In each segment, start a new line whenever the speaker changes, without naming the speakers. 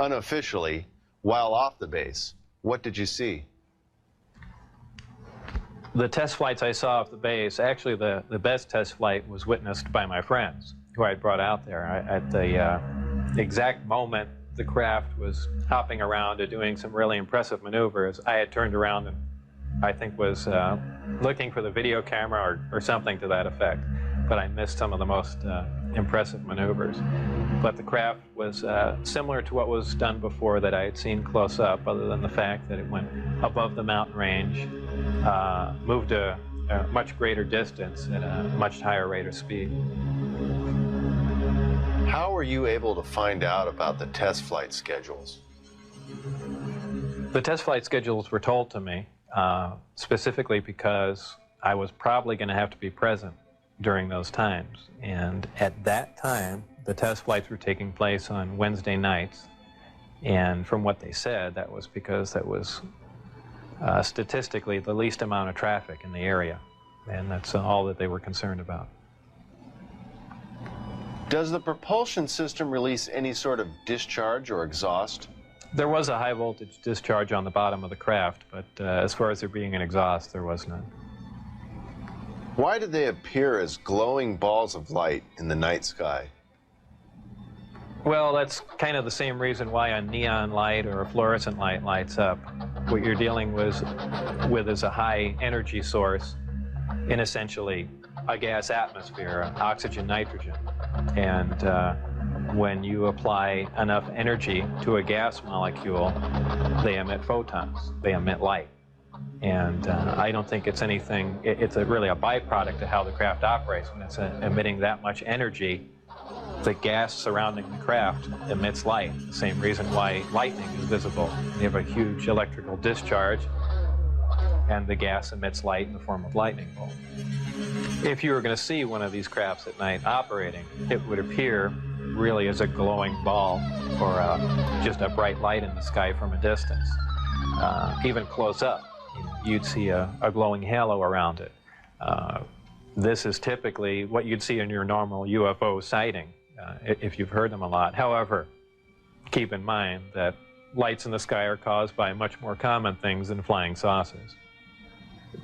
unofficially, while off the base. What did you see?
The test flights I saw off the base, actually the best test flight was witnessed by my friends who I brought out there. At the exact moment the craft was hopping around and doing some really impressive maneuvers, I had turned around and I think was looking for the video camera or something to that effect. But I missed some of the most impressive maneuvers. But the craft was similar to what was done before that I had seen close up, other than the fact that it went above the mountain range, moved a much greater distance at a much higher rate of speed.
How were you able to find out about the test flight schedules?
The test flight schedules were told to me specifically because I was probably going to have to be present during those times. And at that time, the test flights were taking place on Wednesday nights. And from what they said, that was because that was statistically the least amount of traffic in the area. And that's all that they were concerned about.
Does the propulsion system release any sort of discharge or exhaust?
There was a high voltage discharge on the bottom of the craft, but as far as there being an exhaust, there was none.
Why do they appear as glowing balls of light in the night sky?
Well, that's kind of the same reason why a neon light or a fluorescent light lights up. What you're dealing with is a high energy source in essentially a gas atmosphere, oxygen, nitrogen. And when you apply enough energy to a gas molecule, they emit photons, they emit light. And I don't think it's anything, it's really a byproduct of how the craft operates. When it's emitting that much energy, the gas surrounding the craft emits light. The same reason why lightning is visible. You have a huge electrical discharge, and the gas emits light in the form of lightning bolt. If you were going to see one of these crafts at night operating, it would appear really as a glowing ball or just a bright light in the sky from a distance. Even close up, you'd see a glowing halo around it. This is typically what you'd see in your normal UFO sighting, if you've heard them a lot. However, keep in mind that lights in the sky are caused by much more common things than flying saucers.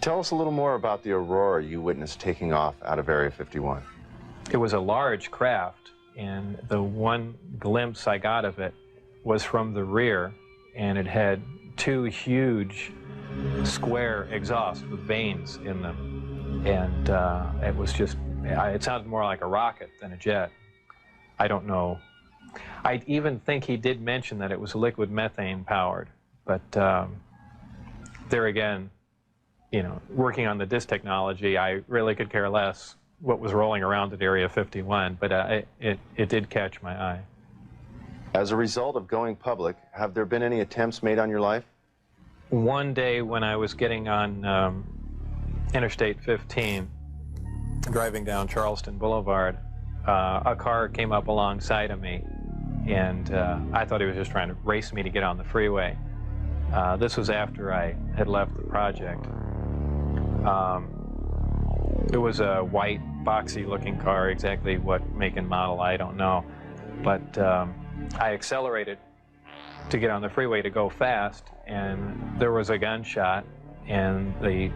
Tell us a little more about the aurora you witnessed taking off out of Area 51.
It was a large craft, and the one glimpse I got of it was from the rear, and it had two huge square exhausts with vanes in them. And it was just, it sounded more like a rocket than a jet. I don't know. I even think he did mention that it was liquid methane powered, but there again, you know, working on the disk technology, I really could care less what was rolling around at Area 51, but it did catch my eye.
As a result of going public, have there been any attempts made on your life?
One day when I was getting on Interstate 15, driving down Charleston Boulevard, a car came up alongside of me, and I thought he was just trying to race me to get on the freeway. This was after I had left the project. It was a white, boxy-looking car. Exactly what make and model, I don't know. But I accelerated to get on the freeway to go fast, and there was a gunshot, and the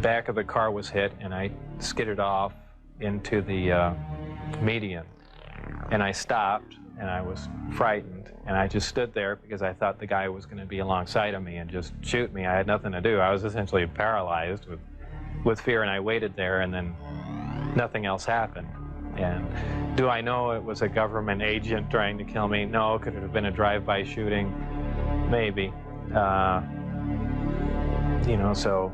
back of the car was hit, and I skidded off into the median. And I stopped, and I was frightened, and I just stood there because I thought the guy was going to be alongside of me and just shoot me. I had nothing to do. I was essentially paralyzed with fear, and I waited there, and then nothing else happened. And do I know it was a government agent trying to kill me? No. Could it have been a drive-by shooting? Maybe. You know, so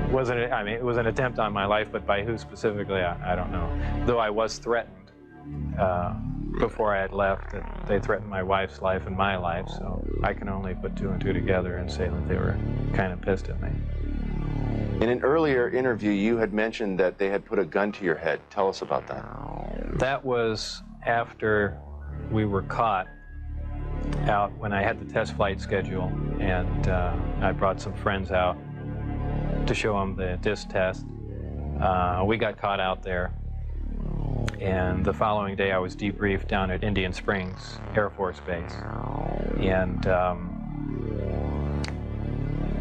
it wasn't, I mean, it was an attempt on my life, but by who specifically, I don't know. Though I was threatened before I had left, that they threatened my wife's life and my life, so I can only put two and two together and say that they were kind of pissed at me.
In an earlier interview, you had mentioned that they had put a gun to your head. Tell us about that.
That was after we were caught out when I had the test flight schedule, and I brought some friends out to show them the disc test. We got caught out there, And the following day I was debriefed down at Indian Springs Air Force Base. And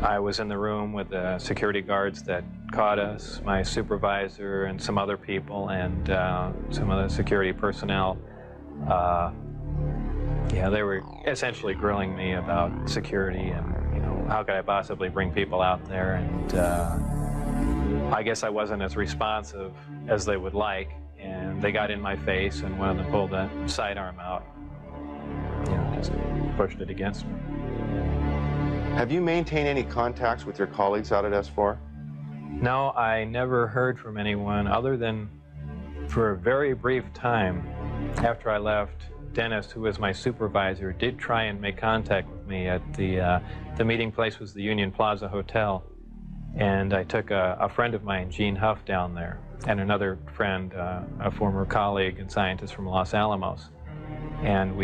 I was in the room with the security guards that caught us, my supervisor and some other people, and some of the security personnel. Yeah, they were essentially grilling me about security and, you know, how could I possibly bring people out there. And I guess I wasn't as responsive as they would like. And they got in my face, and one of them pulled the sidearm out. You know, just pushed it against me.
Have you maintained any contacts with your colleagues out at S4?
No, I never heard from anyone other than for a very brief time after I left. Dennis, who was my supervisor, did try and make contact with me at the meeting place was the Union Plaza Hotel. And I took a friend of mine, Gene Huff, down there, and another friend, a former colleague and scientist from Los Alamos. And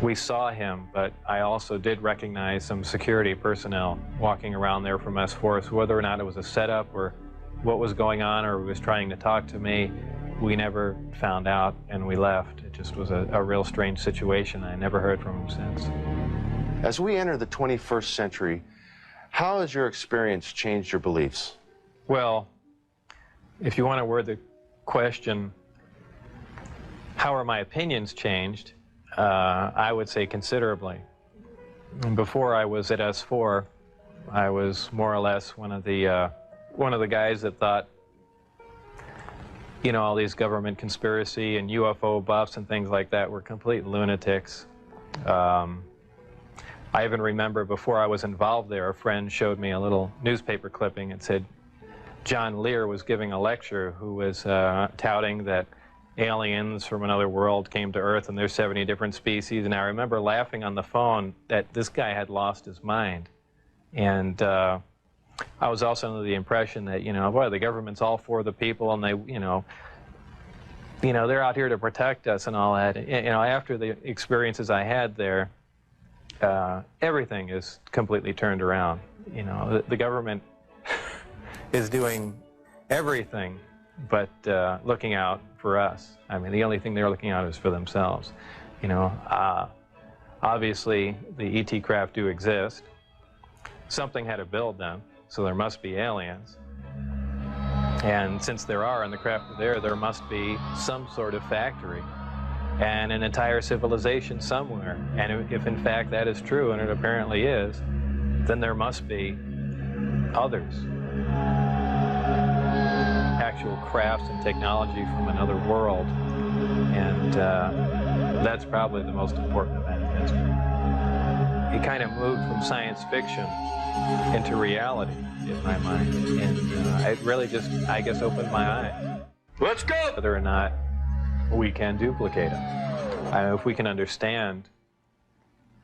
we saw him, but I also did recognize some security personnel walking around there from S4. So whether or not it was a setup or what was going on or he was trying to talk to me, we never found out, and we left. It just was a real strange situation. I never heard from him since.
As we enter the 21st century, how has your experience changed your beliefs?
Well, if you want to word the question, how are my opinions changed? I would say considerably. And before I was at S4, I was more or less one of the guys that thought, you know, all these government conspiracy and UFO buffs and things like that were complete lunatics. I even remember before I was involved there, a friend showed me a little newspaper clipping. It said John Leir was giving a lecture who was touting that aliens from another world came to Earth and there's 70 different species. And I remember laughing on the phone that this guy had lost his mind. And I was also under the impression that, you know, boy, the government's all for the people, and they, you know, they're out here to protect us and all that. You know, after the experiences I had there, everything is completely turned around. You know, the government is doing everything but looking out for us. I mean, the only thing they're looking out is for themselves. You know, obviously the ET craft do exist. Something had to build them, so there must be aliens. And since there are, and the craft are there must be some sort of factory and an entire civilization somewhere. And if in fact that is true, and it apparently is, then there must be others. Actual crafts and technology from another world. And that's probably the most important event in history. It kind of moved from science fiction into reality in my mind. And it really just, I guess, opened my eyes.
Let's go!
Whether or not we can duplicate them. If we can understand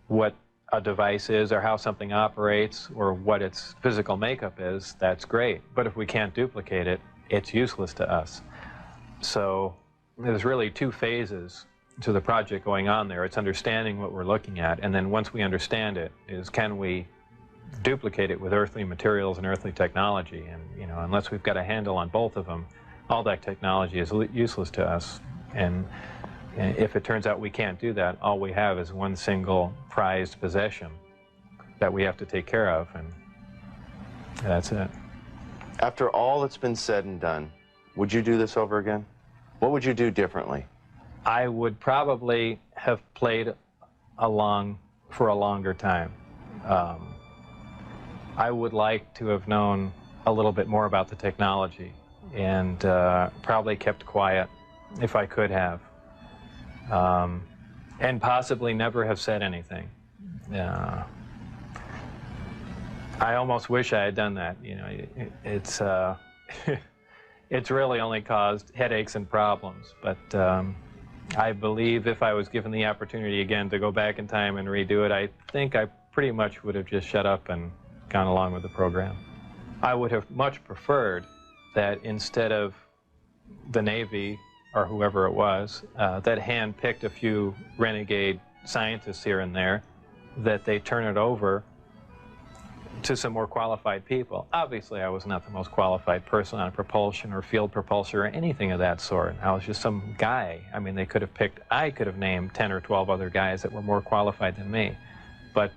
what a device is or how something operates or what its physical makeup is, that's great. But if we can't duplicate it, it's useless to us. So there's really two phases to the project going on there. It's understanding what we're looking at, and then once we understand it, is can we duplicate it with earthly materials and earthly technology? And, you know, unless we've got a handle on both of them, all that technology is useless to us. And if it turns out we can't do that, all we have is one single prized possession that we have to take care of, and that's it.
After all that's been said and done, would you do this over again? What would you do differently?
I would probably have played along for a longer time. I would like to have known a little bit more about the technology, and probably kept quiet if I could have, and possibly never have said anything. I almost wish I had done that. You know, it's it's really only caused headaches and problems. But I believe if I was given the opportunity again to go back in time and redo it, I think I pretty much would have just shut up and gone along with the program. I would have much preferred that instead of the Navy or whoever it was that hand-picked a few renegade scientists here and there, that they turn it over to some more qualified people. Obviously, I was not the most qualified person on propulsion or field propulsion or anything of that sort. I was just some guy. I mean, I could have named 10 or 12 other guys that were more qualified than me. But,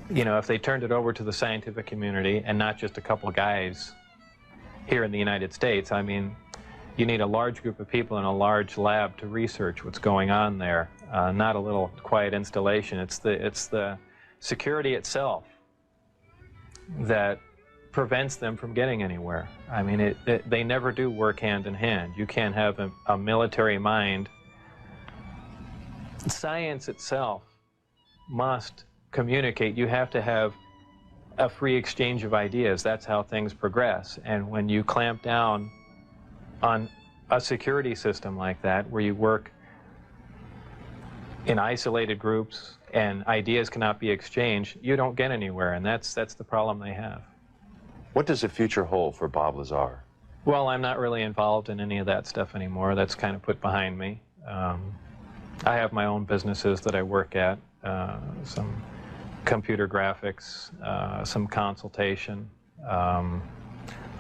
you know, if they turned it over to the scientific community and not just a couple guys here in the United States, I mean, you need a large group of people in a large lab to research what's going on there, not a little quiet installation. It's the security itself that prevents them from getting anywhere. I mean, they never do work hand in hand. You can't have a military mind. Science itself must communicate. You have to have a free exchange of ideas. That's how things progress. And when you clamp down on a security system like that, where you work in isolated groups and ideas cannot be exchanged, you don't get anywhere, and that's the problem they have.
What does the future hold for Bob Lazar?
Well, I'm not really involved in any of that stuff anymore. That's kind of put behind me. I have my own businesses that I work at, some computer graphics, some consultation,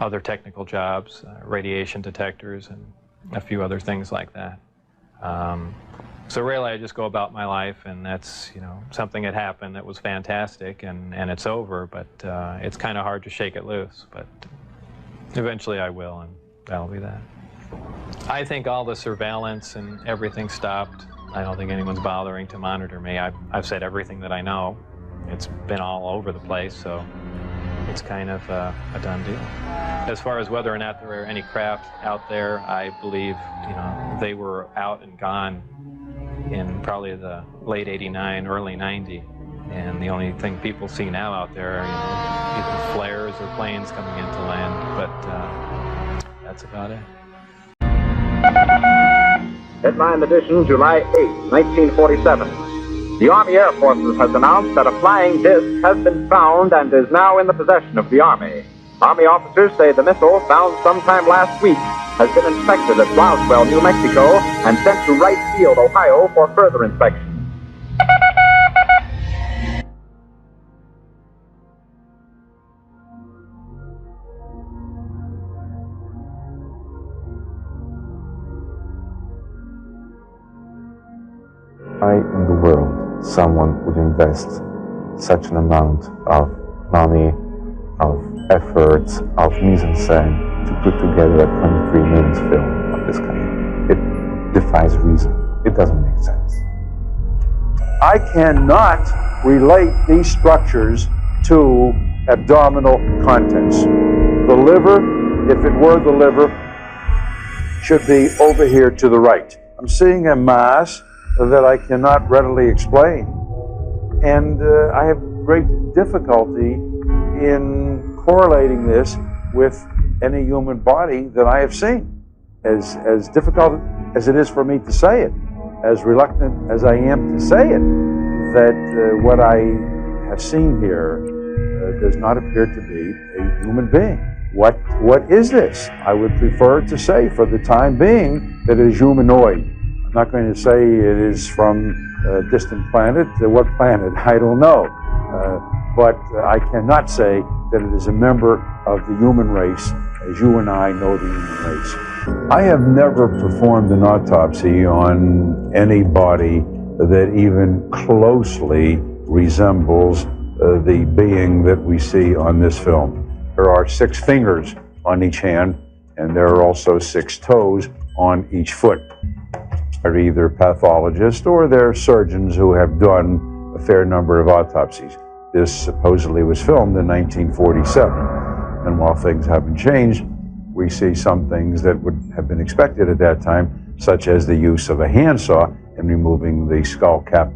other technical jobs, radiation detectors, and a few other things like that. So really, I just go about my life, and that's, you know, something that happened that was fantastic, and it's over, but it's kind of hard to shake it loose, but eventually I will, and that'll be that. I think all the surveillance and everything stopped. I don't think anyone's bothering to monitor me. I've said everything that I know. It's been all over the place, so it's kind of a done deal. As far as whether or not there are any craft out there, I believe, you know, they were out and gone in probably the late '89, early '90, and the only thing people see now out there are, you know, either flares or planes coming into land, but that's about it.
Headline edition, July 8, 1947. The Army Air Forces has announced that a flying disc has been found and is now in the possession of the Army. Army officers say the missile, found sometime last week, has been inspected at Roswell, New Mexico, and sent to Wright Field, Ohio, for further inspection.
Why in the world someone would invest such an amount of money, of effort, of mise-en-scène to put together a 23-minute film of this kind? It defies reason. It doesn't make sense.
I cannot relate these structures to abdominal contents. The liver, if it were the liver, should be over here to the right. I'm seeing a mass that I cannot readily explain, and I have great difficulty in correlating this with any human body that I have seen. As difficult as it is for me to say it, as reluctant as I am to say it, that what I have seen here does not appear to be a human being. What is this? I would prefer to say, for the time being, that it is humanoid. I'm not going to say it is from a distant planet. What planet? I don't know. But I cannot say that it is a member of the human race as you and I know the human race. I have never performed an autopsy on any body that even closely resembles the being that we see on this film. There are 6 fingers on each hand, and there are also 6 toes on each foot. They're either pathologists or they're surgeons who have done a fair number of autopsies. This supposedly was filmed in 1947, and while things haven't changed, we see some things that would have been expected at that time, such as the use of a handsaw in removing the skull cap.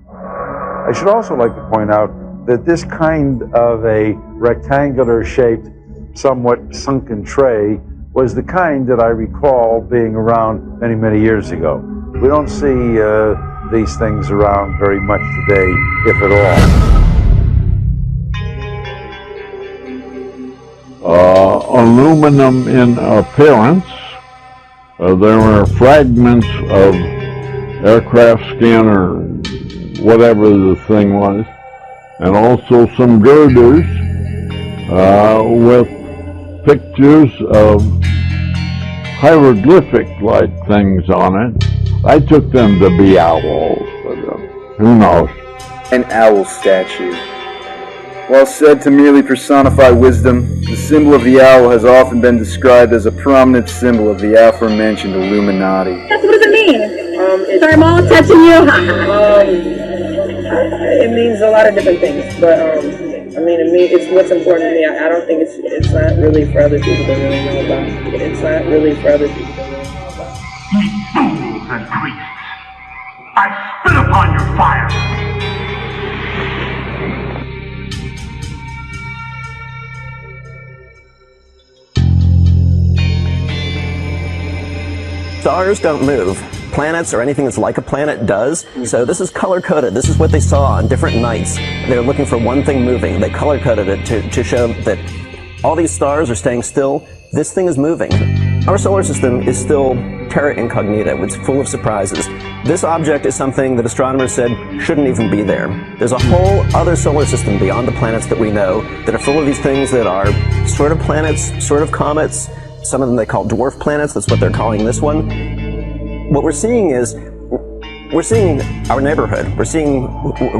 I should also like to point out that this kind of a rectangular-shaped, somewhat sunken tray was the kind that I recall being around many, many years ago. We don't see these things around very much today, if at all.
Aluminum in appearance. There were fragments of aircraft skin or whatever the thing was. and also some girders with pictures of hieroglyphic-like things on it. I took them to be owls, but who knows?
An owl statue. While said to merely personify wisdom, the symbol of the owl has often been described as a prominent symbol of the aforementioned Illuminati.
What does it mean? Sorry, Mom, touching you.
It means a lot of different things, but it's what's important to me. I don't think it's not really for other people to really know about. It's not really for other people to really know about.
Ye fools and priests! I spit upon your fire!
Stars don't move. Planets or anything that's like a planet does. So this is color-coded. This is what they saw on different nights. They're looking for one thing moving. They color-coded it to show that all these stars are staying still. This thing is moving. Our solar system is still terra incognita. It's full of surprises. This object is something that astronomers said shouldn't even be there. There's a whole other solar system beyond the planets that we know that are full of these things that are sort of planets, sort of comets. Some of them they call dwarf planets. That's what they're calling this one. What we're seeing is, we're seeing our neighborhood. We're seeing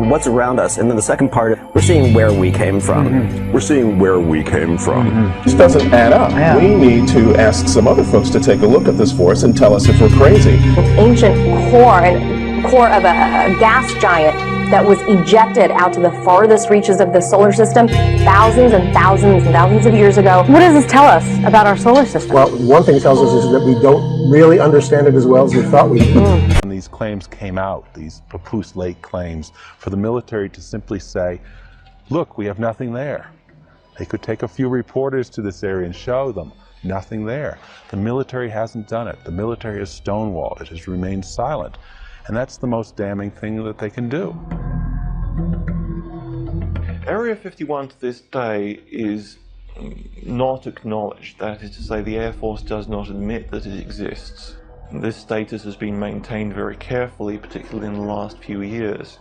what's around us. And then the second part, we're seeing where we came from.
Mm-hmm. We're seeing where we came from.
Mm-hmm. This doesn't add up. Yeah. We need to ask some other folks to take a look at this for us and tell us if we're crazy.
An ancient core of a gas giant that was ejected out to the farthest reaches of the solar system thousands and thousands and thousands of years ago. What does this tell us about our solar system?
Well, one thing it tells us is that we don't really understand it as well as we thought we did.
When these claims came out, these Papoose Lake claims, for the military to simply say, look, we have nothing there. They could take a few reporters to this area and show them nothing there. The military hasn't done it. The military has stonewalled. It has remained silent. And that's the most damning thing that they can do.
Area 51 to this day is not acknowledged. That is to say, the Air Force does not admit that it exists. This status has been maintained very carefully, particularly in the last few years.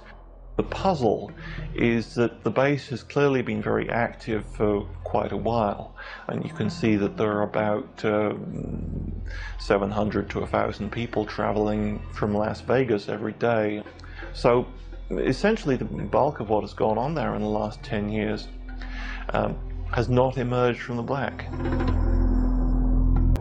The puzzle is that the base has clearly been very active for quite a while, and you can see that there are about 700 to 1,000 people traveling from Las Vegas every day. So essentially the bulk of what has gone on there in the last 10 years has not emerged from the black.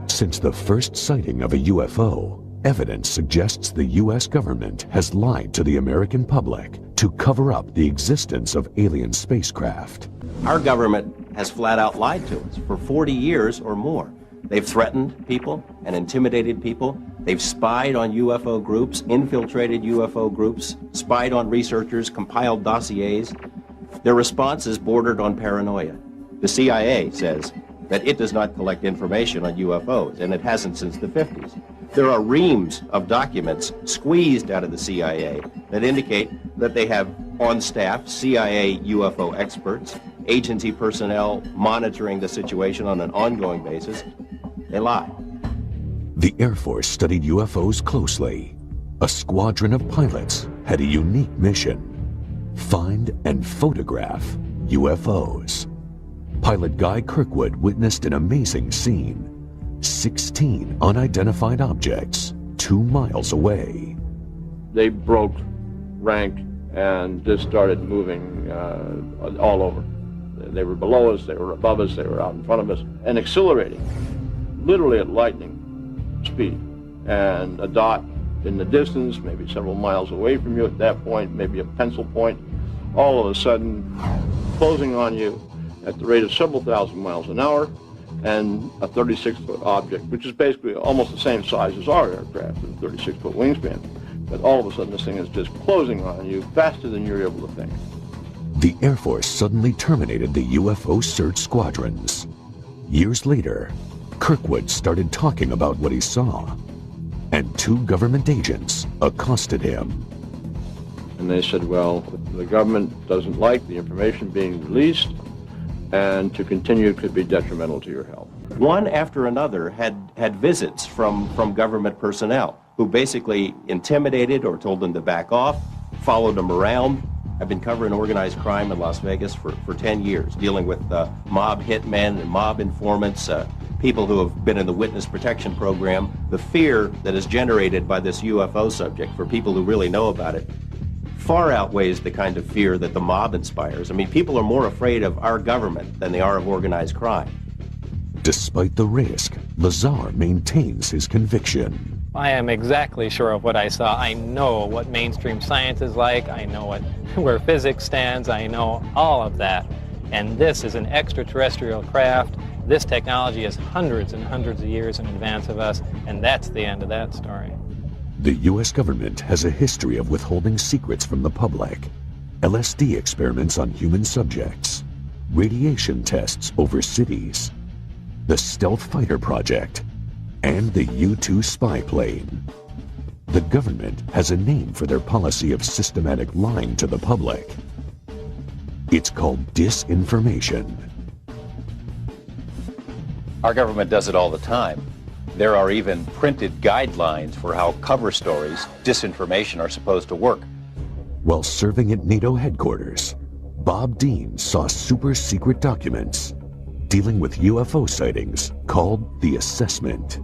Since the first sighting of a UFO, evidence suggests the U.S. government has lied to the American public to cover up the existence of alien spacecraft.
Our government has flat out lied to us for 40 years or more. They've threatened people and intimidated people. They've spied on UFO groups, infiltrated UFO groups, spied on researchers, compiled dossiers. Their response is bordered on paranoia. The CIA says that it does not collect information on UFOs, and it hasn't since the 50s. There are reams of documents squeezed out of the CIA that indicate that they have on staff CIA UFO experts, agency personnel monitoring the situation on an ongoing basis. They lie.
The Air Force studied UFOs closely. A squadron of pilots had a unique mission: find and photograph UFOs. Pilot Guy Kirkwood witnessed an amazing scene. 16 unidentified objects 2 miles away.
They broke rank and just started moving all over. They were below us, they were above us, they were out in front of us, and accelerating, literally at lightning speed. And a dot in the distance, maybe several miles away from you at that point, maybe a pencil point, all of a sudden closing on you at the rate of several thousand miles an hour, and a 36-foot object, which is basically almost the same size as our aircraft, with a 36-foot wingspan. But all of a sudden, this thing is just closing on you faster than you're able to think.
The Air Force suddenly terminated the UFO search squadrons. Years later, Kirkwood started talking about what he saw, and 2 government agents accosted him.
And they said, well, the government doesn't like the information being released, and to continue could be detrimental to your health.
One after another had visits from government personnel who basically intimidated or told them to back off, followed them around, I've been covering organized crime in Las Vegas for 10 years, dealing with mob hitmen and mob informants, people who have been in the witness protection program. The fear that is generated by this UFO subject for people who really know about it far outweighs the kind of fear that the mob inspires. I mean, people are more afraid of our government than they are of organized crime.
Despite the risk, Lazar maintains his conviction.
I am exactly sure of what I saw. I know what mainstream science is like. I know where physics stands. I know all of that. And this is an extraterrestrial craft. This technology is hundreds and hundreds of years in advance of us, and that's the end of that story.
The U.S. government has a history of withholding secrets from the public. LSD experiments on human subjects, radiation tests over cities, the Stealth Fighter Project, and the U-2 spy plane. The government has a name for their policy of systematic lying to the public. It's called disinformation.
Our government does it all the time. There are even printed guidelines for how cover stories, disinformation, are supposed to work.
While serving at NATO headquarters, Bob Dean saw super secret documents dealing with UFO sightings called the Assessment.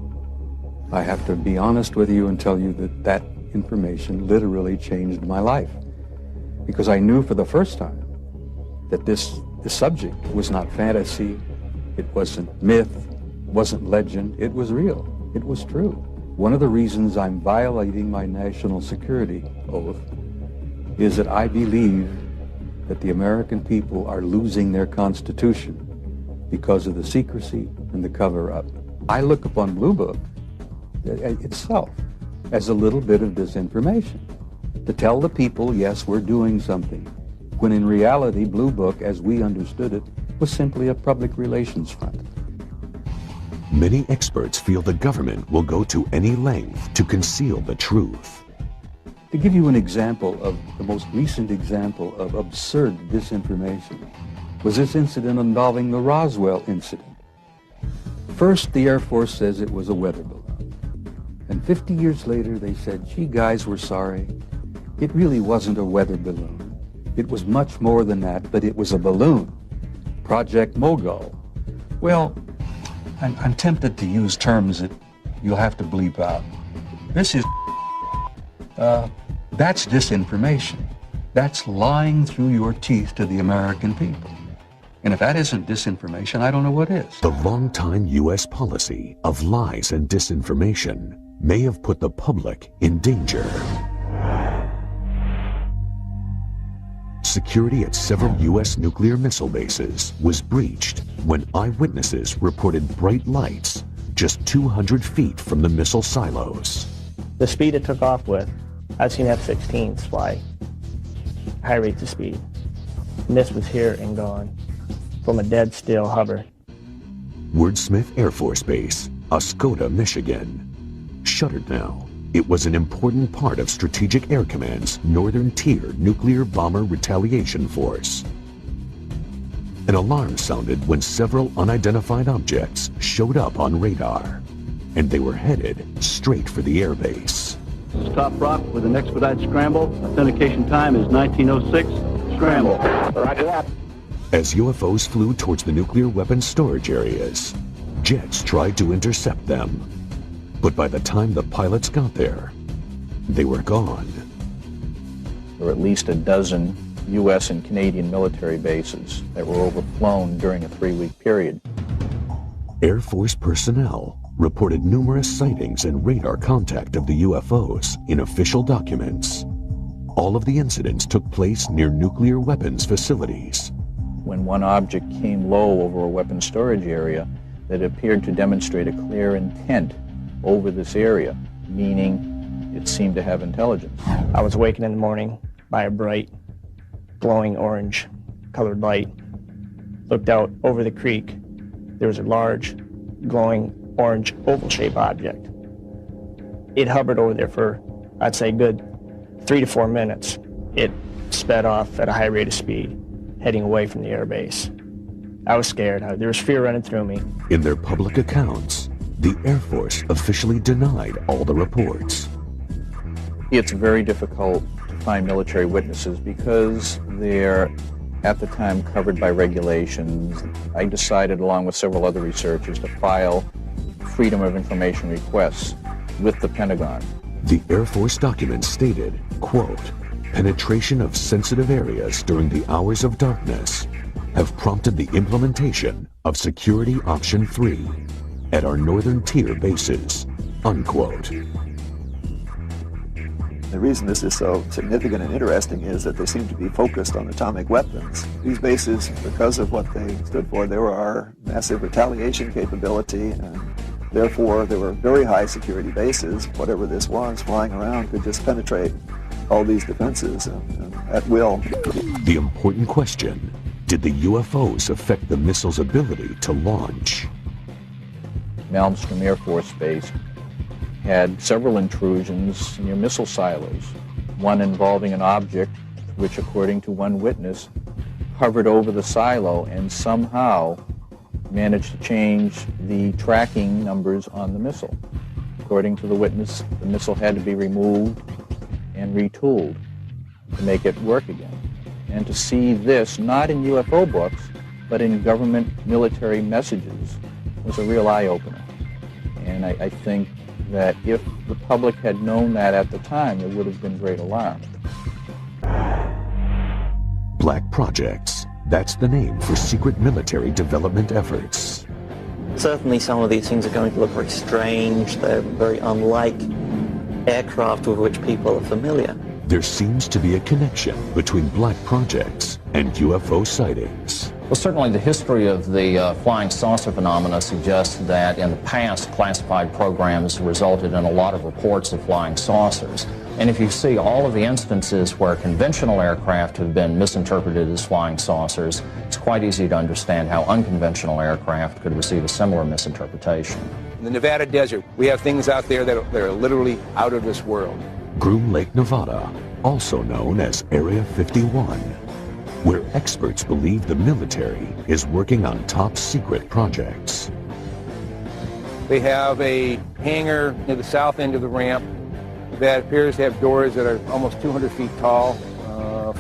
I have to be honest with you and tell you that that information literally changed my life, because I knew for the first time that this subject was not fantasy, it wasn't myth, it wasn't legend, it was real, it was true. One of the reasons I'm violating my national security oath is that I believe that the American people are losing their Constitution because of the secrecy and the cover-up. I look upon Blue Book itself as a little bit of disinformation, to tell the people, yes, we're doing something, when in reality, Blue Book, as we understood it, was simply a public relations front.
Many experts feel the government will go to any length to conceal the truth.
To give you an example of the most recent example of absurd disinformation was this incident involving the Roswell incident. First, the Air Force says it was a weather balloon. And 50 years later, they said, gee, guys, we're sorry. It really wasn't a weather balloon. It was much more than that, but it was a balloon. Project Mogul. Well, I'm tempted to use terms that you'll have to bleep out. This is that's disinformation. That's lying through your teeth to the American people. And if that isn't disinformation, I don't know what is.
The long-time U.S. policy of lies and disinformation may have put the public in danger. Security at several U.S. nuclear missile bases was breached when eyewitnesses reported bright lights just 200 feet from the missile silos.
The speed it took off with, I've seen F-16s fly high rates of speed. And this was here and gone from a dead still hover.
Wordsmith Air Force Base, Oscoda, Michigan. Shuttered now, it was an important part of Strategic Air Command's Northern Tier Nuclear Bomber Retaliation Force. An alarm sounded when several unidentified objects showed up on radar, and they were headed straight for the airbase.
Stop Rock with an expedited scramble. Authentication time is 1906. Scramble. Roger that.
As UFOs flew towards the nuclear weapons storage areas, jets tried to intercept them. But by the time the pilots got there, they were gone.
There were at least a dozen U.S. and Canadian military bases that were overflown during a 3-week period.
Air Force personnel reported numerous sightings and radar contact of the UFOs in official documents. All of the incidents took place near nuclear weapons facilities.
When one object came low over a weapons storage area, that appeared to demonstrate a clear intent over this area, meaning it seemed to have intelligence.
I was awakened in the morning by a bright, glowing orange colored light. Looked out over the creek. There was a large, glowing orange oval-shaped object. It hovered over there for, I'd say, good 3 to 4 minutes. It sped off at a high rate of speed, heading away from the air base. I was scared. There was fear running through me.
In their public accounts, the Air Force officially denied all the reports.
It's very difficult find military witnesses because they're, at the time, covered by regulations. I decided, along with several other researchers, to file Freedom of Information requests with the Pentagon.
The Air Force document stated, quote, penetration of sensitive areas during the hours of darkness have prompted the implementation of Security Option 3 at our northern tier bases, unquote.
The reason this is so significant and interesting is that they seem to be focused on atomic weapons. These bases, because of what they stood for, there are massive retaliation capability, and therefore they were very high security bases. Whatever this was flying around could just penetrate all these defenses at will.
The important question, did the UFOs affect the missile's ability to launch?
Malmstrom Air Force Base had several intrusions near missile silos, one involving an object which, according to one witness, hovered over the silo and somehow managed to change the tracking numbers on the missile. According to the witness, the missile had to be removed and retooled to make it work again. And to see this, not in UFO books, but in government military messages, was a real eye-opener. And I think that if the public had known that at the time, there would have been great alarm.
Black Projects. That's the name for secret military development efforts.
Certainly some of these things are going to look very strange. They're very unlike aircraft with which people are familiar.
There seems to be a connection between Black Projects and UFO sightings.
Well, certainly the history of the flying saucer phenomena suggests that in the past, classified programs resulted in a lot of reports of flying saucers. And if you see all of the instances where conventional aircraft have been misinterpreted as flying saucers, it's quite easy to understand how unconventional aircraft could receive a similar misinterpretation.
In the Nevada desert, we have things out there that are literally out of this world.
Groom Lake, Nevada, also known as Area 51, where experts believe the military is working on top secret projects.
They have a hangar near the south end of the ramp that appears to have doors that are almost 200 feet tall,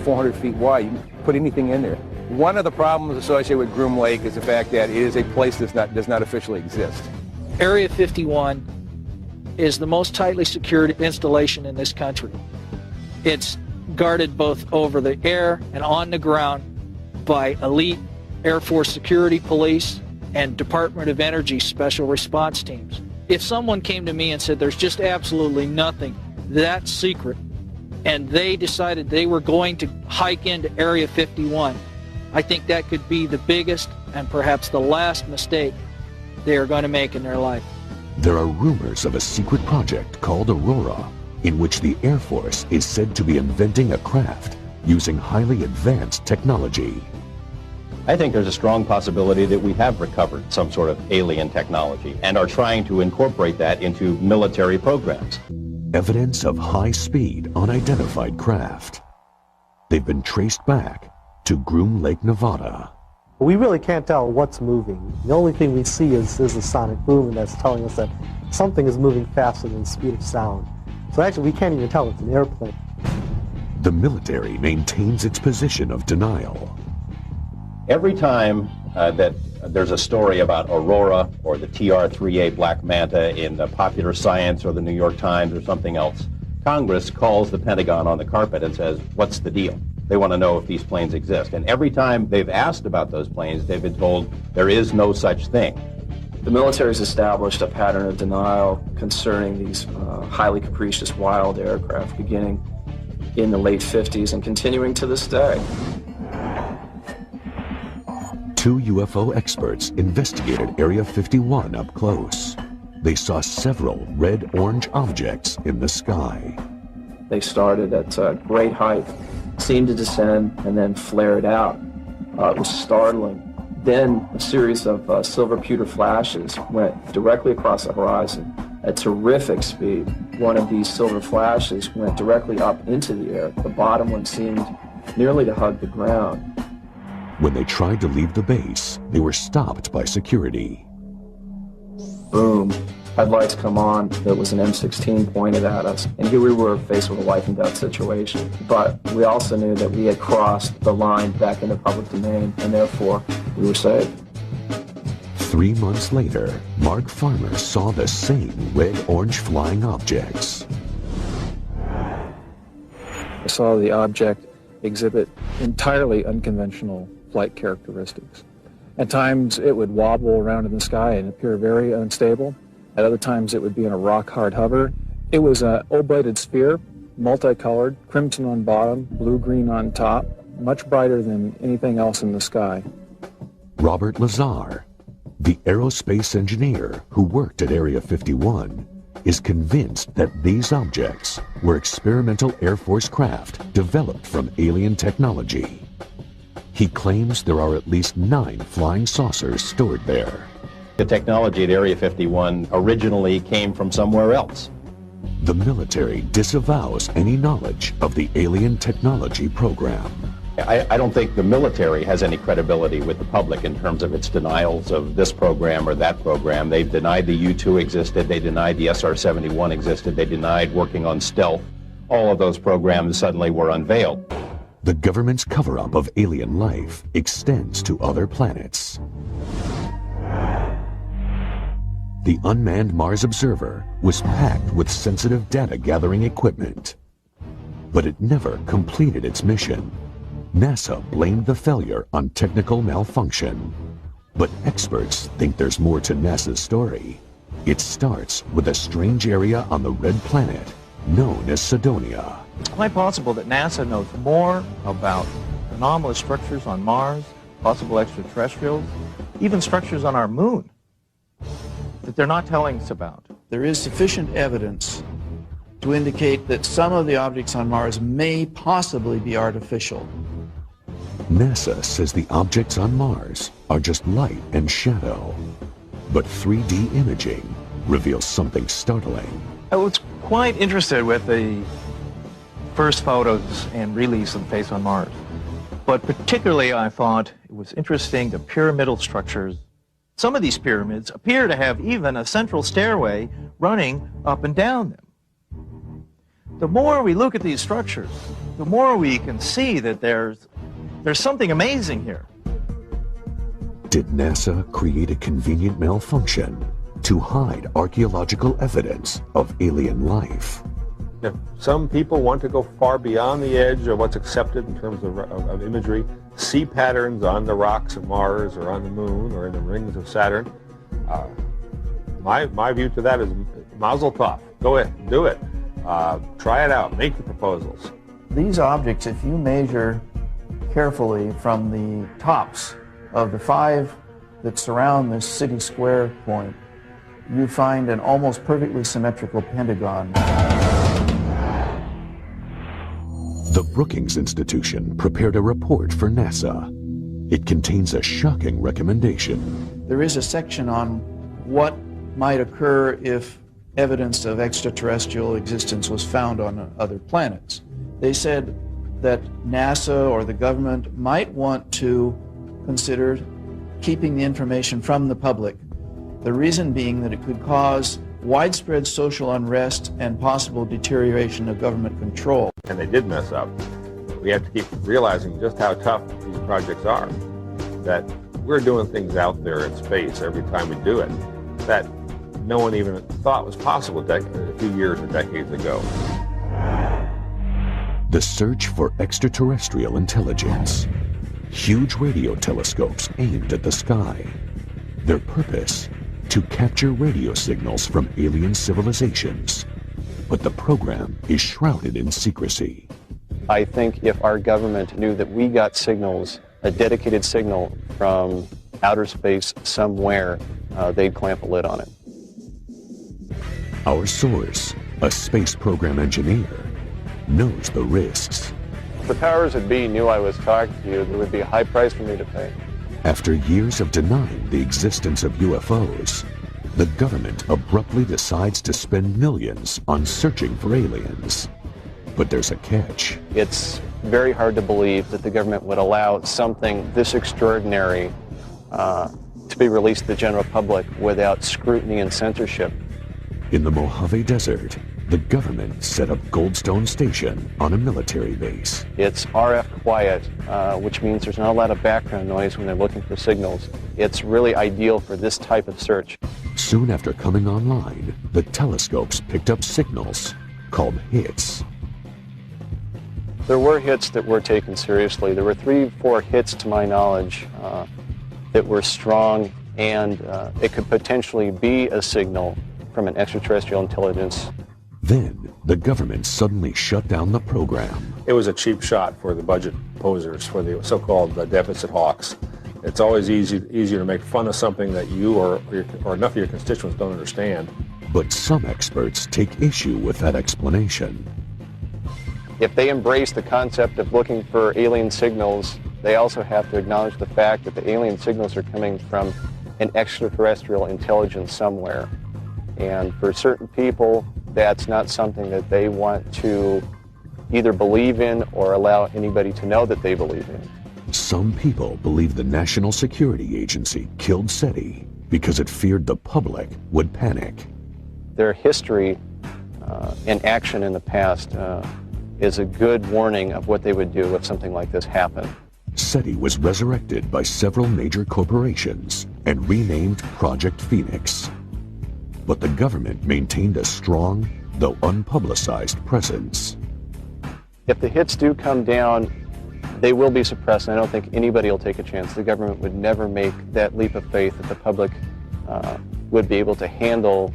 400 feet wide. You can put anything in there. One of the problems associated with Groom Lake is the fact that it is a place that does not officially exist.
Area 51 is the most tightly secured installation in this country. It's guarded both over the air and on the ground by elite Air Force security police and Department of Energy special response teams. If someone came to me and said there's just absolutely nothing, that's secret, and they decided they were going to hike into Area 51, I think that could be the biggest and perhaps the last mistake they are going to make in their life.
There are rumors of a secret project called Aurora, in which the Air Force is said to be inventing a craft using highly advanced technology.
I think there's a strong possibility that we have recovered some sort of alien technology and are trying to incorporate that into military programs.
Evidence of high-speed, unidentified craft. They've been traced back to Groom Lake, Nevada.
We really can't tell what's moving. The only thing we see is a sonic boom, and that's telling us that something is moving faster than the speed of sound. So actually, we can't even tell it's an airplane.
The military maintains its position of denial.
Every time that there's a story about Aurora or the TR-3A Black Manta in the Popular Science or the New York Times or something else, Congress calls the Pentagon on the carpet and says, what's the deal? They want to know if these planes exist. And every time they've asked about those planes, they've been told there is no such thing.
The military has established a pattern of denial concerning these highly capricious wild aircraft beginning in the late 50s and continuing to this day.
Two UFO experts investigated Area 51 up close. They saw several red-orange objects in the sky.
They started at great height, seemed to descend, and then flared out. It was startling. Then a series of silver pewter flashes went directly across the horizon at terrific speed. One of these silver flashes went directly up into the air. The bottom one seemed nearly to hug the ground.
When they tried to leave the base, they were stopped by security.
Boom. Headlights come on, there was an M16 pointed at us, and here we were faced with a life and death situation. But we also knew that we had crossed the line back into public domain, and therefore we were saved.
3 months later, Mark Farmer saw the same red-orange flying objects.
I saw the object exhibit entirely unconventional flight characteristics. At times it would wobble around in the sky and appear very unstable. At other times it would be in a rock-hard hover. It was an oblated sphere, multicolored, crimson on bottom, blue-green on top, much brighter than anything else in the sky.
Robert Lazar, the aerospace engineer who worked at Area 51, is convinced that these objects were experimental Air Force craft developed from alien technology. He claims there are at least 9 flying saucers stored there.
The technology at Area 51 originally came from somewhere else.
The military disavows any knowledge of the alien technology program.
I don't think the military has any credibility with the public in terms of its denials of this program or that program. They've denied the U-2 existed, they denied the SR-71 existed, they denied working on stealth. All of those programs suddenly were unveiled.
The government's cover-up of alien life extends to other planets. The unmanned Mars Observer was packed with sensitive data-gathering equipment, but it never completed its mission. NASA blamed the failure on technical malfunction. But experts think there's more to NASA's story. It starts with a strange area on the red planet known as Cydonia.
It's quite possible that NASA knows more about anomalous structures on Mars, possible extraterrestrials, even structures on our moon that they're not telling us about.
There is sufficient evidence to indicate that some of the objects on Mars may possibly be artificial.
NASA says the objects on Mars are just light and shadow, but 3D imaging reveals something startling.
I was quite interested with the first photos and release of Face on Mars, but particularly I thought it was interesting the pyramidal structures. Some of these pyramids appear to have even a central stairway running up and down them. The more we look at these structures, the more we can see that there's something amazing here.
Did NASA create a convenient malfunction to hide archaeological evidence of alien life?
If some people want to go far beyond the edge of what's accepted in terms of imagery, see patterns on the rocks of Mars or on the Moon or in the rings of Saturn, my view to that is mazel tov. Go ahead, do it. Try it out, make the proposals.
These objects, if you measure carefully from the tops of the 5 that surround this city square point, you find an almost perfectly symmetrical pentagon.
The Brookings Institution prepared a report for NASA. It contains a shocking recommendation.
There is a section on what might occur if evidence of extraterrestrial existence was found on other planets. They said that NASA or the government might want to consider keeping the information from the public. The reason being that it could cause widespread social unrest and possible deterioration of government control.
And they did mess up. We have to keep realizing just how tough these projects are. That we're doing things out there in space every time we do it that no one even thought was possible a few years or decades ago.
The search for extraterrestrial intelligence. Huge radio telescopes aimed at the sky. Their purpose? To capture radio signals from alien civilizations. But the program is shrouded in secrecy.
I think if our government knew that we got signals, a dedicated signal from outer space somewhere, they'd clamp a lid on it.
Our source, a space program engineer, knows the risks.
If the powers that be knew I was talking to you, there would be a high price for me to pay.
After years of denying the existence of UFOs, the government abruptly decides to spend millions on searching for aliens. But there's a catch.
It's very hard to believe that the government would allow something this extraordinary to be released to the general public without scrutiny and censorship.
In the Mojave Desert, the government set up Goldstone Station on a military base.
It's RF quiet, which means there's not a lot of background noise when they're looking for signals. It's really ideal for this type of search.
Soon after coming online, the telescopes picked up signals called hits.
There were hits that were taken seriously. There were 3-4 hits, to my knowledge, that were strong, and it could potentially be a signal from an extraterrestrial intelligence.
Then, the government suddenly shut down the program.
It was a cheap shot for the budget posers, for the so-called deficit hawks. It's always easier to make fun of something that you or enough of your constituents don't understand.
But some experts take issue with that explanation.
If they embrace the concept of looking for alien signals, they also have to acknowledge the fact that the alien signals are coming from an extraterrestrial intelligence somewhere. And for certain people, that's not something that they want to either believe in or allow anybody to know that they believe in.
Some people believe the National Security Agency killed SETI because it feared the public would panic.
Their history and action in the past is a good warning of what they would do if something like this happened.
SETI was resurrected by several major corporations and renamed Project Phoenix. But the government maintained a strong, though unpublicized, presence.
If the hits do come down, they will be suppressed, and I don't think anybody will take a chance. The government would never make that leap of faith that the public would be able to handle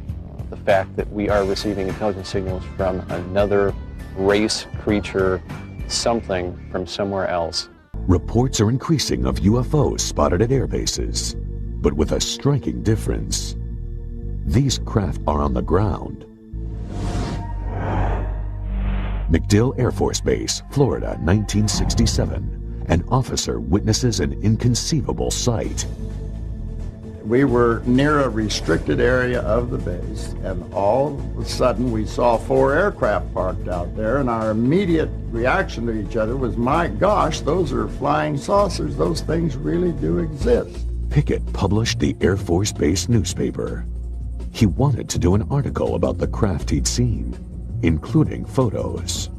the fact that we are receiving intelligence signals from another race, creature, something from somewhere else.
Reports are increasing of UFOs spotted at air bases, but with a striking difference. These craft are on the ground. MacDill Air Force Base, Florida, 1967. An officer witnesses an inconceivable sight.
We were near a restricted area of the base, and all of a sudden we saw 4 aircraft parked out there, and our immediate reaction to each other was, my gosh, those are flying saucers. Those things really do exist.
Pickett published the Air Force Base newspaper. He wanted to do an article about the craft he'd seen, including photos.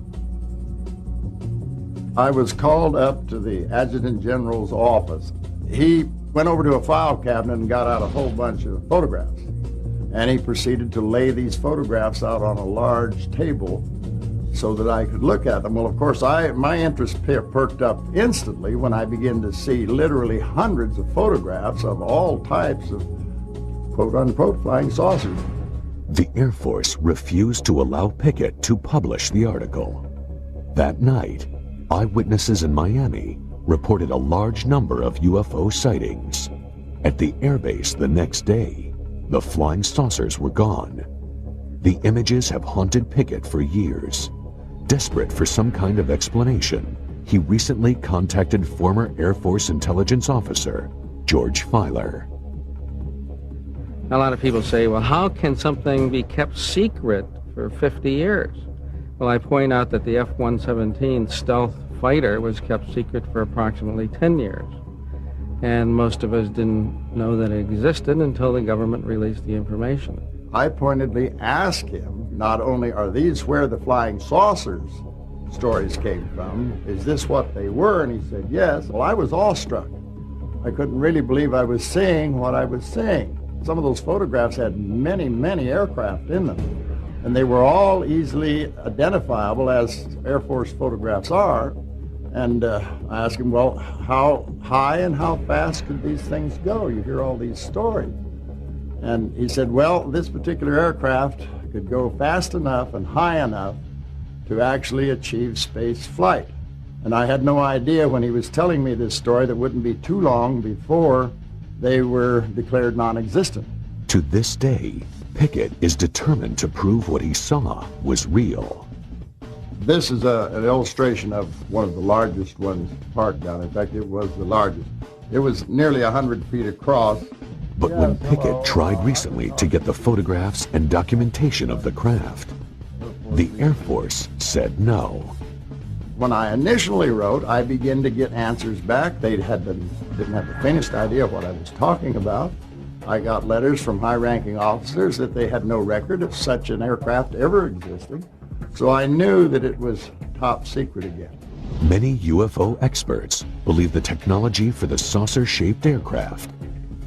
I was called up to the Adjutant General's office. He went over to a file cabinet and got out a whole bunch of photographs. And he proceeded to lay these photographs out on a large table so that I could look at them. Well, of course, my interest perked up instantly when I began to see literally hundreds of photographs of all types of quote-unquote flying saucers.
The Air Force refused to allow Pickett to publish the article. That night, eyewitnesses in Miami reported a large number of UFO sightings. At the airbase the next day, the flying saucers were gone. The images have haunted Pickett for years. Desperate for some kind of explanation, he recently contacted former Air Force intelligence officer George Filer.
A lot of people say, well, how can something be kept secret for 50 years? Well, I point out that the F-117 stealth fighter was kept secret for approximately 10 years. And most of us didn't know that it existed until the government released the information.
I pointedly asked him, not only are these where the flying saucers stories came from, is this what they were? And he said, yes. Well, I was awestruck. I couldn't really believe I was seeing what I was seeing. Some of those photographs had many, many aircraft in them, and they were all easily identifiable as Air Force photographs are. And I asked him, well, how high and how fast could these things go? You hear all these stories. And he said, well, this particular aircraft could go fast enough and high enough to actually achieve space flight. And I had no idea when he was telling me this story that wouldn't be too long before they were declared non-existent.
To this day, Pickett is determined to prove what he saw was real.
This is an illustration of one of the largest ones parked down. In fact, it was the largest. It was nearly 100 feet across.
But when Pickett tried recently to get the photographs and documentation of the craft, the Air Force said no.
When I initially wrote, I began to get answers back. They didn't have the faintest idea what I was talking about. I got letters from high-ranking officers that they had no record of such an aircraft ever existing, so I knew that it was top secret again.
Many UFO experts believe the technology for the saucer-shaped aircraft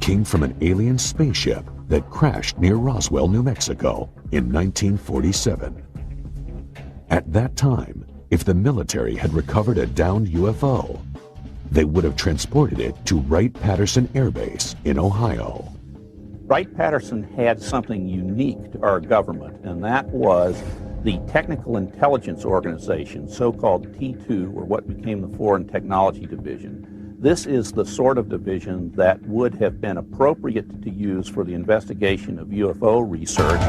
came from an alien spaceship that crashed near Roswell, New Mexico in 1947. At that time, if the military had recovered a downed UFO, they would have transported it to Wright-Patterson Air Base in Ohio.
Wright-Patterson had something unique to our government, and that was the Technical Intelligence Organization, so-called T2, or what became the Foreign Technology Division. This is the sort of division that would have been appropriate to use for the investigation of UFO research.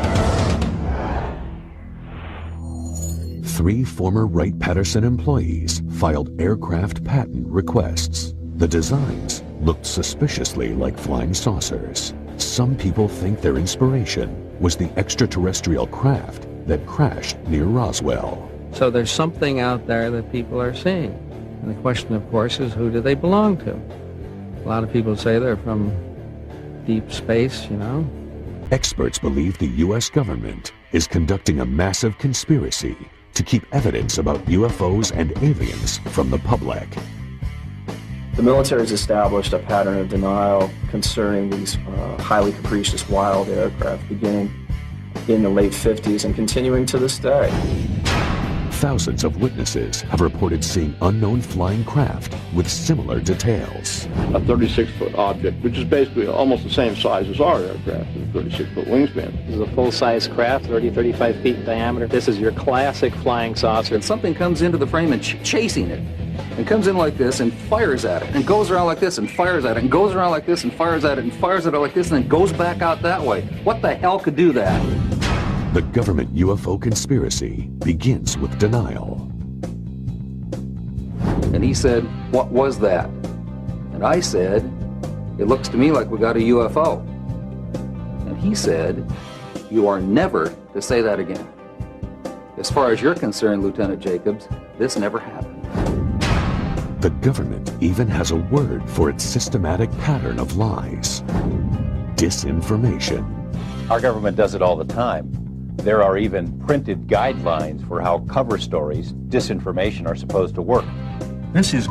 3 former Wright-Patterson employees filed aircraft patent requests. The designs looked suspiciously like flying saucers. Some people think their inspiration was the extraterrestrial craft that crashed near Roswell.
So there's something out there that people are seeing. And the question, of course, is who do they belong to? A lot of people say they're from deep space, you know.
Experts believe the U.S. government is conducting a massive conspiracy to keep evidence about UFOs and aliens from the public.
The military has established a pattern of denial concerning these highly capricious wild aircraft beginning in the late 50s and continuing to this day.
Thousands of witnesses have reported seeing unknown flying craft with similar details.
A 36-foot object, which is basically almost the same size as our aircraft, a 36-foot wingspan.
This is a full-size craft, 35 feet in diameter. This is your classic flying saucer.
And something comes into the frame and chasing it, and comes in like this and fires at it, and goes around like this and fires at it, and goes around like this and fires at it, and fires at it like this, and then goes back out that way. What the hell could do that?
The government UFO conspiracy begins with denial.
And he said, "What was that?" And I said, "It looks to me like we got a UFO." And he said, "You are never to say that again. As far as you're concerned, Lieutenant Jacobs, this never happened."
The government even has a word for its systematic pattern of lies: disinformation.
Our government does it all the time. There are even printed guidelines for how cover stories, disinformation, are supposed to work.
This is,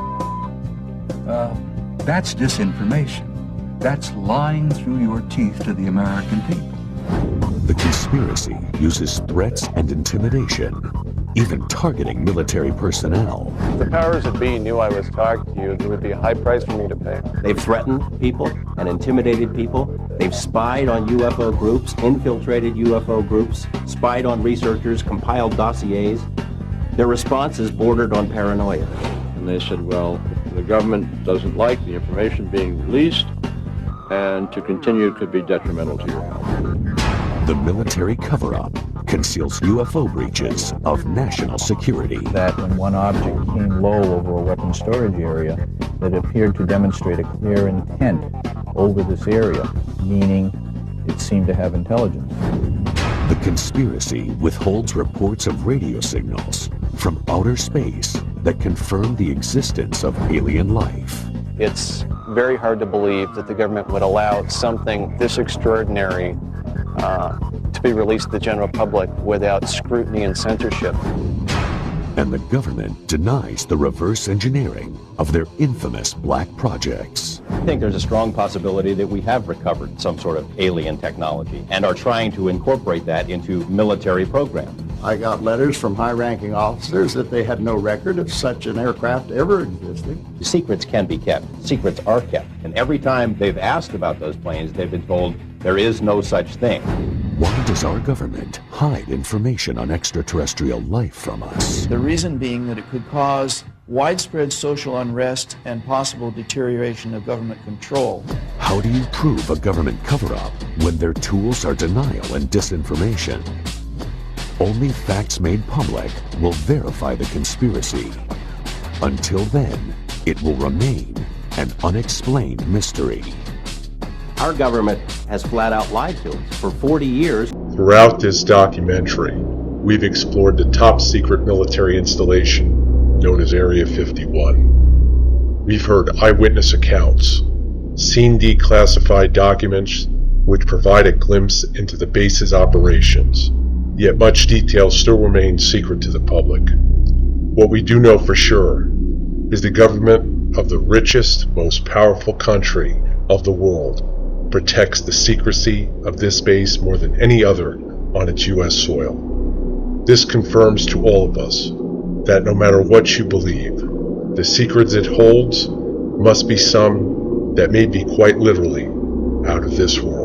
that's disinformation. That's lying through your teeth to the American people.
The conspiracy uses threats and intimidation, even targeting military personnel.
If the powers that be knew I was talking to you, there would be a high price for me to pay.
They've threatened people and intimidated people. They've spied on UFO groups, infiltrated UFO groups, spied on researchers, compiled dossiers. Their responses bordered on paranoia.
And they said, well, the government doesn't like the information being released, and to continue could be detrimental to your health.
The military cover-up conceals UFO breaches of national security.
That when one object came low over a weapons storage area, that appeared to demonstrate a clear intent over this area, meaning it seemed to have intelligence.
The conspiracy withholds reports of radio signals from outer space that confirm the existence of alien life.
It's very hard to believe that the government would allow something this extraordinary to be released to the general public without scrutiny and censorship.
And the government denies the reverse engineering of their infamous black projects.
I think there's a strong possibility that we have recovered some sort of alien technology and are trying to incorporate that into military programs.
I got letters from high-ranking officers that they had no record of such an aircraft ever existing.
Secrets can be kept. Secrets are kept. And every time they've asked about those planes, they've been told there is no such thing.
Why does our government hide information on extraterrestrial life from us?
The reason being that it could cause widespread social unrest and possible deterioration of government control.
How do you prove a government cover-up when their tools are denial and disinformation? Only facts made public will verify the conspiracy. Until then, it will remain an unexplained mystery.
Our government has flat out lied to us for 40 years.
Throughout this documentary, we've explored the top secret military installation known as Area 51. We've heard eyewitness accounts, seen declassified documents, which provide a glimpse into the base's operations, yet much detail still remains secret to the public. What we do know for sure is the government of the richest, most powerful country of the world protects the secrecy of this base more than any other on its U.S. soil. This confirms to all of us that no matter what you believe, the secrets it holds must be some that may be quite literally out of this world.